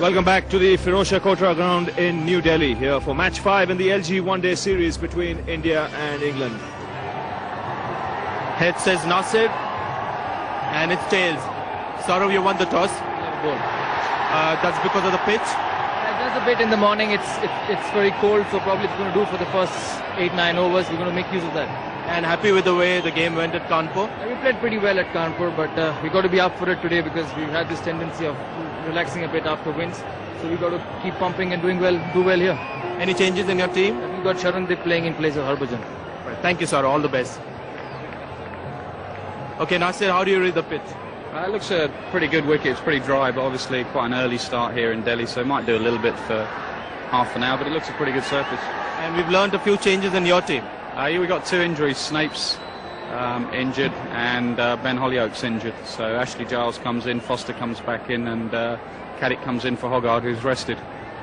Welcome back to the Firozshah Kotra ground in New Delhi, here for match 5 in the LG one-day series between India and England. Head says Nasir, and it's tails. Saurav, you won the toss. That's because of the pitch. Just a bit in the morning. It's very cold, so probably it's going to do for the first 8-9 overs. We're going to make use of that. And happy with the way the game went at Kanpur. We played pretty well at Kanpur, but we got to be up for it today because we've had this tendency of relaxing a bit after wins. So we got to keep pumping and do well here. Any changes in your team? We got Sharandeep playing in place of Harbhajan. Right. Thank you, sir. All the best. Okay, Nasir, how do you read the pitch? It looks a pretty good wicket. It's pretty dry, but obviously quite an early start here in Delhi, so it might do a little bit for half an hour, but it looks a pretty good surface. And we've learned a few changes in your team. We got 2 injuries. Snape's injured and Ben Hollyoake's injured. So Ashley Giles comes in, Foster comes back in, and Caddick comes in for Hoggard, who's rested.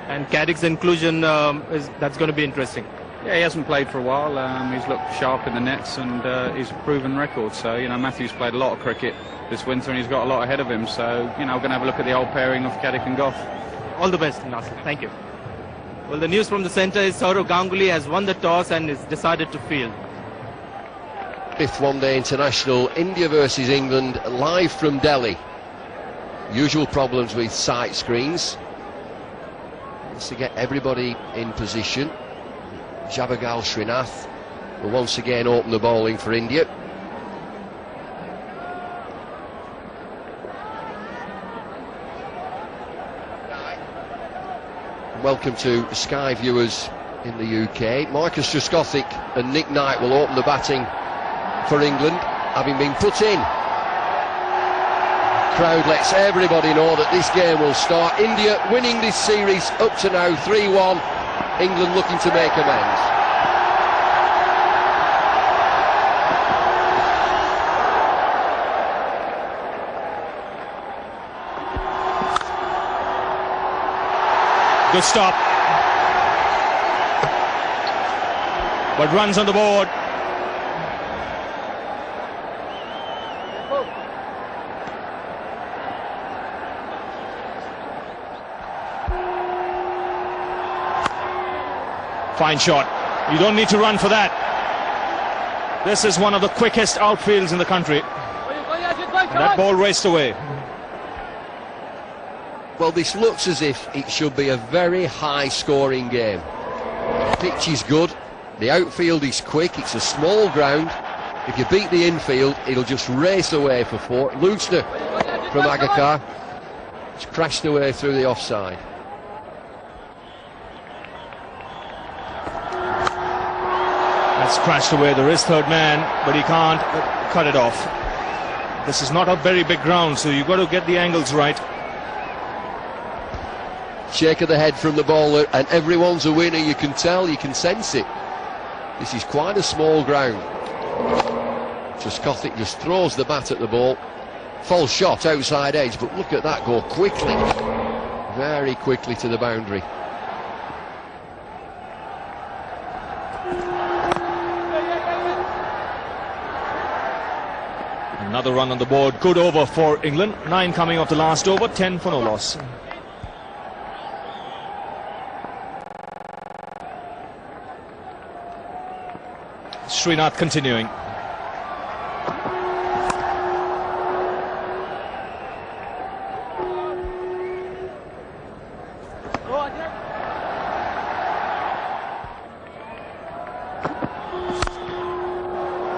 And Caddick's inclusion, that's going to be interesting. Yeah, he hasn't played for a while. He's looked sharp in the nets, and he's a proven record. So, Matthew's played a lot of cricket this winter, and he's got a lot ahead of him. So, we're going to have a look at the old pairing of Caddick and Goff. All the best, Nasir. Thank you. Well, the news from the centre is Saurav Ganguly has won the toss and is decided to field. 5th one-day international, India versus England, live from Delhi. Usual problems with sight screens. Wants to get everybody in position. Javagal Srinath will once again open the bowling for India. Welcome to Sky viewers in the UK. Marcus Trescothick and Nick Knight will open the batting for England, having been put in. Crowd lets everybody know that this game will start. India winning this series up to now 3-1. England looking to make amends. Good stop. But runs on the board. Fine shot. You don't need to run for that. This is one of the quickest outfields in the country. And that ball raced away. Well, this looks as if it should be a very high-scoring game. The pitch is good, the outfield is quick, it's a small ground. If you beat the infield, it'll just race away for 4. Looster from Agarkar. It's crashed away through the offside. That's crashed away. There is third man, but he can't cut it off. This is not a very big ground, so you've got to get the angles right. Shake of the head from the bowler, and everyone's a winner. You can tell, you can sense it. This is quite a small ground. Trescothick just throws the bat at the ball. False shot outside edge, but look at that go quickly. Very quickly to the boundary. Another run on the board. Good over for England. 9 coming off the last over. 10 for no loss. Srinath continuing.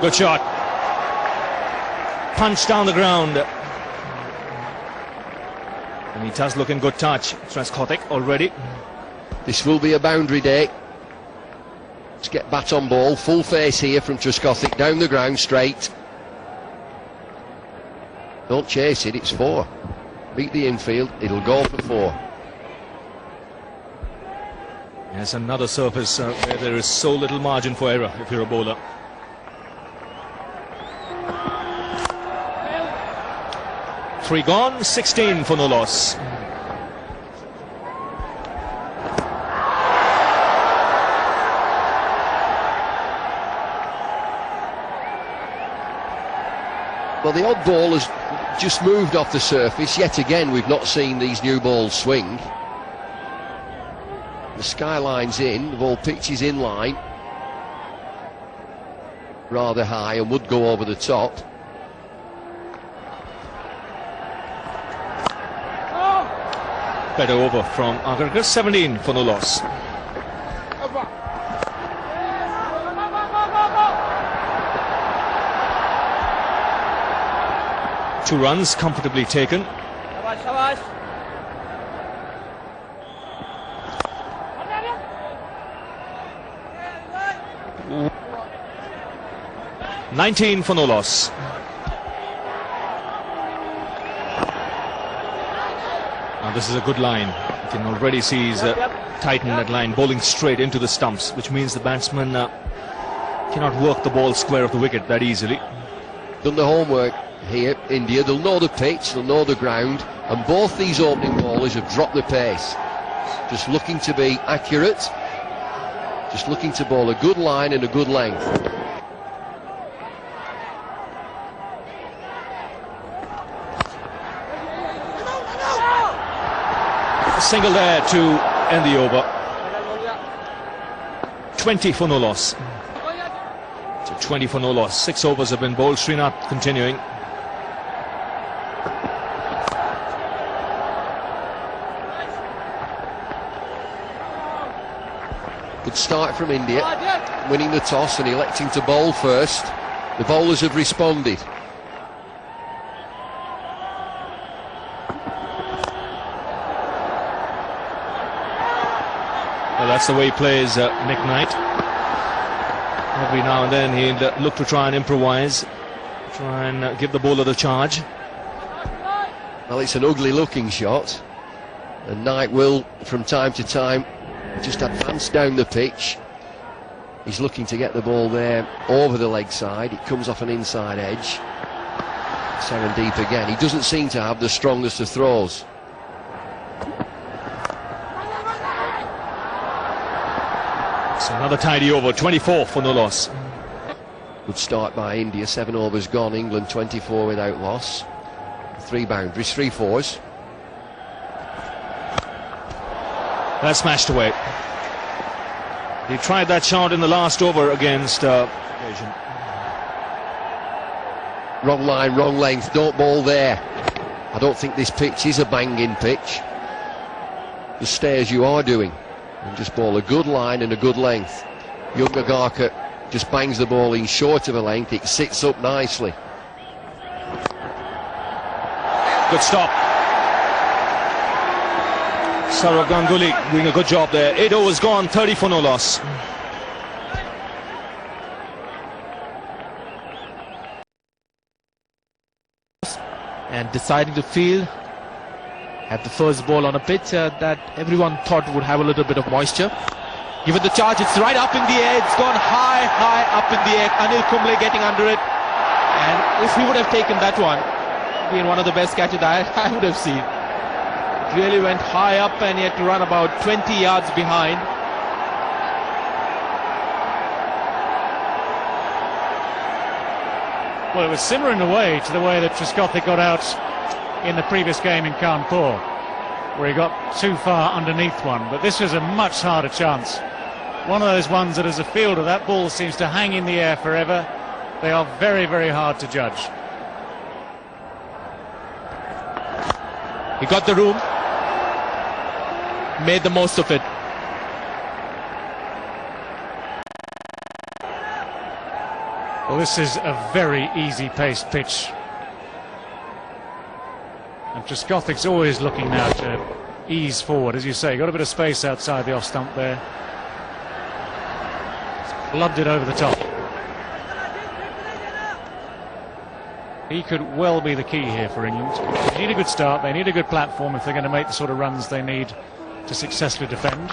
Good shot. Punch down the ground. And he does look in good touch. Trescothick already. This will be a boundary day. Let's get bat on ball, full face here from Trescothick, down the ground straight. Don't chase it, it's 4. Beat the infield, it'll go for 4. Yes, another surface where there is so little margin for error if you're a bowler. Three gone, 16 for no loss. Well, the odd ball has just moved off the surface. Yet again, we've not seen these new balls swing. The skyline's in, the ball pitches in line. Rather high and would go over the top. Better over from Agarkar, 17 for no loss. Two runs comfortably taken. 19 for no loss. Now this is a good line. You can already see he's tightened that line, bowling straight into the stumps, which means the batsman cannot work the ball square of the wicket that easily. Done the homework here, India. They'll know the pitch, they'll know the ground, and both these opening bowlers have dropped the pace. Just looking to be accurate, just looking to bowl a good line and a good length. Single there to end the over. 20 for no loss. So 20 for no loss. 6 overs have been bowled. Srinath continuing. Good start from India, winning the toss and electing to bowl first. The bowlers have responded. Well, that's the way he plays, Nick Knight. Every now and then he'll look to try and improvise, try and give the bowler the charge. Well, it's an ugly looking shot, and Knight will from time to time just advance down the pitch. He's looking to get the ball there over the leg side. It comes off an inside edge. Deep again. He doesn't seem to have the strongest of throws. So another tidy over, 24 for no loss. Good start by India. 7 overs gone. England 24 without loss. 3 boundaries, 3 fours. That's smashed away. He tried that shot in the last over against Asian. Wrong line, wrong length. Don't bowl there. I don't think this pitch is a banging pitch. Just stay as you are doing and just bowl a good line and a good length. Young Agarkar just bangs the ball in short of a length. It sits up nicely. Good stop. Saurav Ganguly doing a good job there. 8 overs gone, 30 for no loss. And deciding to field at the first ball on a pitch that everyone thought would have a little bit of moisture. Given the charge, it's right up in the air. It's gone high, high up in the air. Anil Kumble getting under it. And if he would have taken that one, being one of the best catches I would have seen. It really went high up and he had to run about 20 yards behind. Well, it was similar in a way to the way that Trescothick got out in the previous game in Kanpur, where he got too far underneath one. But this was a much harder chance. One of those ones that as a fielder, that ball seems to hang in the air forever. They are very, very hard to judge. He got the room, made the most of it. Well, this is a very easy-paced pitch. And Trescothick's always looking now to ease forward, as you say. Got a bit of space outside the off-stump there. Loved it over the top. He could well be the key here for England. They need a good start, they need a good platform if they're going to make the sort of runs they need to successfully defend.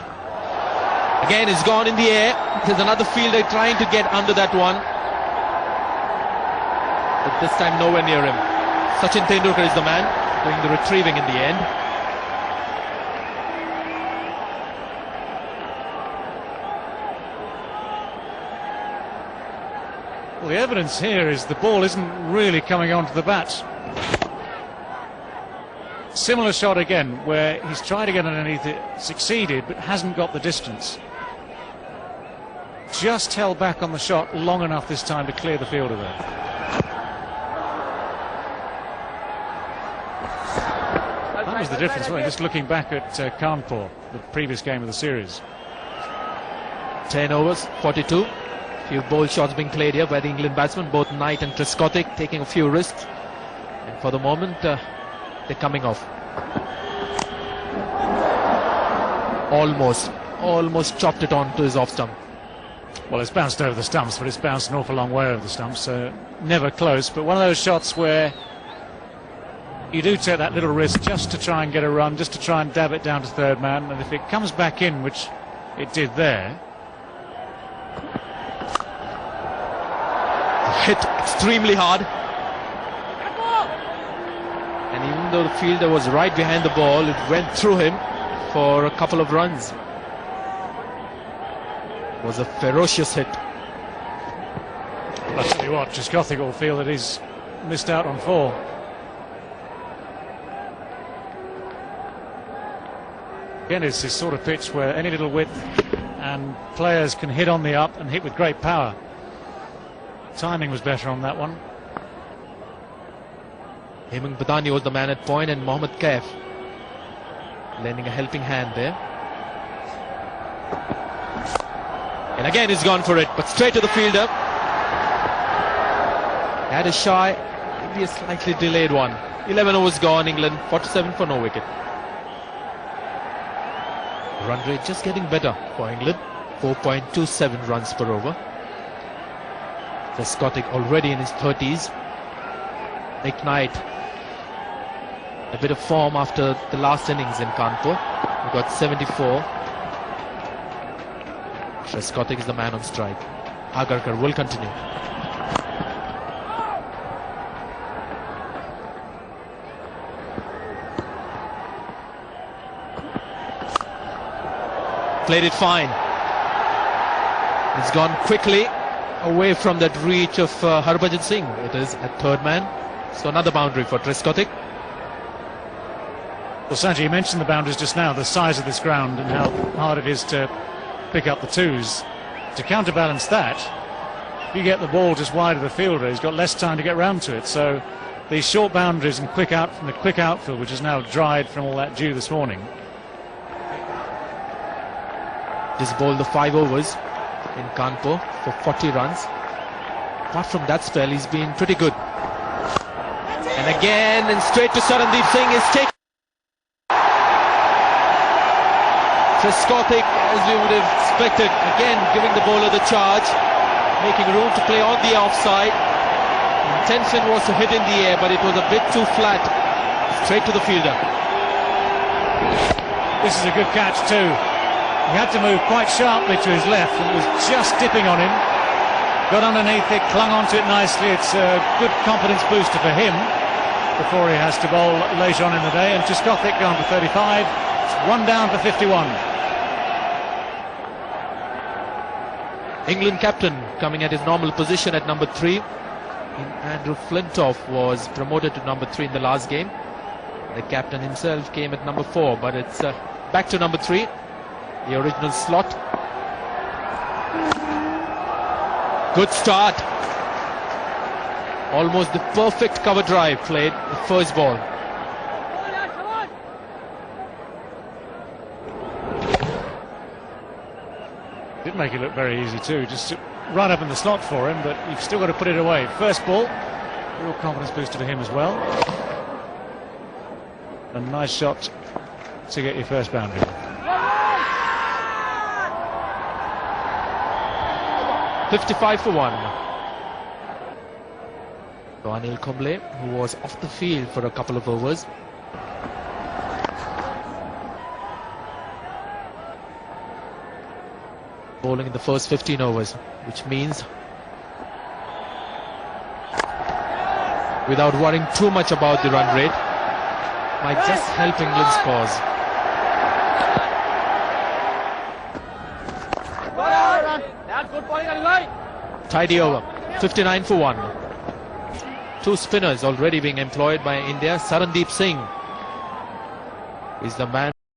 Again, it's gone in the air. There's another fielder trying to get under that one. But this time nowhere near him. Sachin Tendulkar is the man doing the retrieving in the end. Well, the evidence here is the ball isn't really coming onto the bat. Similar shot again, where he's tried to get underneath it, succeeded, but hasn't got the distance. Just held back on the shot long enough this time to clear the fielder there. That was the difference, wasn't it? Just looking back at Kanpur, the previous game of the series. 10 overs, 42. Few bold shots being played here by the England batsmen, both Knight and Trescothick taking a few risks. And for the moment, they're coming off. Almost chopped it on to his off stump. Well, it's bounced over the stumps, but it's bounced an awful long way over the stumps, so never close. But one of those shots where you do take that little risk just to try and get a run, just to try and dab it down to third man, and if it comes back in, which it did there. Hit extremely hard. And even though the fielder was right behind the ball, it went through him for a couple of runs. It was a ferocious hit. I'll tell you what, Trescothick will feel that he's missed out on 4. Again, it's this sort of pitch where any little width and players can hit on the up and hit with great power. Timing was better on that one. Hemang Badani was the man at point, and Mohammad Kaif lending a helping hand there. And again he's gone for it, but straight to the fielder. Had a shy, maybe a slightly delayed one. 11 overs gone, England 47 for no wicket. Run rate just getting better for England, 4.27 runs per over. Trescothick already in his 30s. Nick Knight, a bit of form after the last innings in Kanpur. We got 74. Trescothick is the man on strike. Agarkar will continue. Played it fine. It's gone quickly away from that reach of Harbhajan Singh. It is at third man. So another boundary for Trescothick. Well, Sanjay, you mentioned the boundaries just now, the size of this ground and how hard it is to pick up the twos. To counterbalance that, if you get the ball just wide of the fielder, he's got less time to get round to it. So these short boundaries and quick out from the quick outfield, which is now dried from all that dew this morning. Just bowled the 5 overs in Kanpur for 40 runs. Apart from that spell, he's been pretty good. And again, and straight to Sarandeep Singh is taken. Trescothick, as we would have expected, again giving the bowler the charge, making room to play on the offside. The intention was to hit in the air, but it was a bit too flat. Straight to the fielder. This is a good catch too. He had to move quite sharply to his left, and it was just dipping on him. Got underneath it, clung onto it nicely. It's a good confidence booster for him before he has to bowl later on in the day. And Trescothick gone for 35. It's 1 down for 51. England captain coming at his normal position at number 3. Andrew Flintoff was promoted to number 3 in the last game. The captain himself came at number 4, but it's back to number 3, the original slot. Good start. Almost the perfect cover drive played the first ball. Did make it look very easy too, just right up in the slot for him, but you've still got to put it away. First ball, real confidence booster to him as well. A nice shot to get your first boundary. $55 for 1. So Anil Kumble, who was off the field for a couple of overs. Bowling in the first 15 overs, which means without worrying too much about the run rate, might just help England's cause. Tidy over, 59 for 1. 2 spinners already being employed by India. Sarandeep Singh is the man